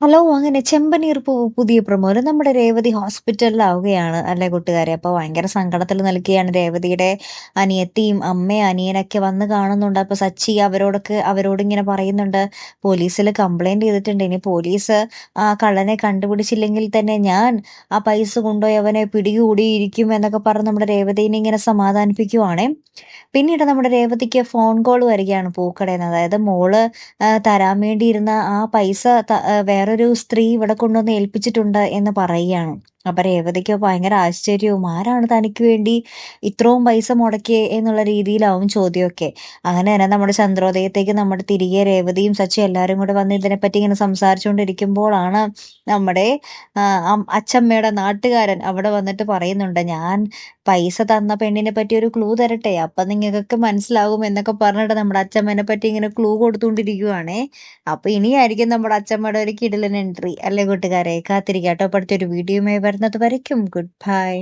Hello! അങ്ങനെ ചെമ്പനീർ പൂവ് പുതിയ പ്രൊമോയില് നമ്മുടെ രേവതി ഹോസ്പിറ്റലിലാവുകയാണ് അല്ലേ കൂട്ടുകാരെ. അപ്പൊ ഭയങ്കര സങ്കടത്തിൽ നിൽക്കുകയാണ് രേവതിയുടെ അനിയത്തിയും അമ്മയും അനിയനൊക്കെ വന്ന് കാണുന്നുണ്ട്. അപ്പൊ സച്ചി അവരോടിങ്ങനെ പറയുന്നുണ്ട്, പോലീസില് കംപ്ലയിന്റ് ചെയ്തിട്ടുണ്ട്. ഇനി പോലീസ് ആ കള്ളനെ കണ്ടുപിടിച്ചില്ലെങ്കിൽ തന്നെ ഞാൻ ആ പൈസ കൊണ്ടുപോയി അവനെ പിടികൂടിയിരിക്കും എന്നൊക്കെ പറഞ്ഞ് നമ്മുടെ രേവതീനെ ഇങ്ങനെ സമാധാനിപ്പിക്കുവാണേ. പിന്നീട് നമ്മുടെ രേവതിക്ക് ഫോൺ കോൾ വരികയാണ് പൂക്കടേന്ന്. അതായത് മോള് തരാൻ വേണ്ടിയിരുന്ന ആ പൈസ വേറൊരു സ്ത്രീ ഇവിടെ കൊണ്ടുവന്ന് ഏൽപ്പിച്ചിട്ടുണ്ട് എന്ന് പറയുകയാണ്. അപ്പൊ രേവതിക്ക് ഭയങ്കര ആശ്ചര്യവും ആരാണ് തനിക്ക് വേണ്ടി ഇത്രയും പൈസ മുടക്കിയേ എന്നുള്ള രീതിയിലാവും ചോദ്യമൊക്കെ. അങ്ങനെ തന്നെ നമ്മുടെ ചന്ദ്രോദയത്തേക്ക് നമ്മുടെ തിരികെ രേവതിയും സച്ചിയും എല്ലാവരും കൂടെ വന്ന് ഇതിനെപ്പറ്റി ഇങ്ങനെ സംസാരിച്ചുകൊണ്ടിരിക്കുമ്പോഴാണ് നമ്മുടെ അച്ചമ്മയുടെ നാട്ടുകാരൻ അവിടെ വന്നിട്ട് പറയുന്നുണ്ട്, ഞാൻ പൈസ തന്ന പെണ്ണിനെ പറ്റി ഒരു ക്ലൂ തരട്ടെ, അപ്പൊ നിങ്ങൾക്കൊക്കെ മനസ്സിലാകും എന്നൊക്കെ പറഞ്ഞിട്ട് നമ്മുടെ അച്ചമ്മേനെ പറ്റി ഇങ്ങനെ ക്ലൂ കൊടുത്തുകൊണ്ടിരിക്കുവാണേ. അപ്പൊ ഇനിയായിരിക്കും നമ്മുടെ അച്ചമ്മയുടെ ഒരു കിടിലൻ എൻട്രി അല്ലേ കൂട്ടുകാരെ. കാത്തിരിക്കാട്ടോ. അടുത്തൊരു വീഡിയോയുമായി വരുന്നത് വരയ്ക്കും ഗുഡ് ബൈ.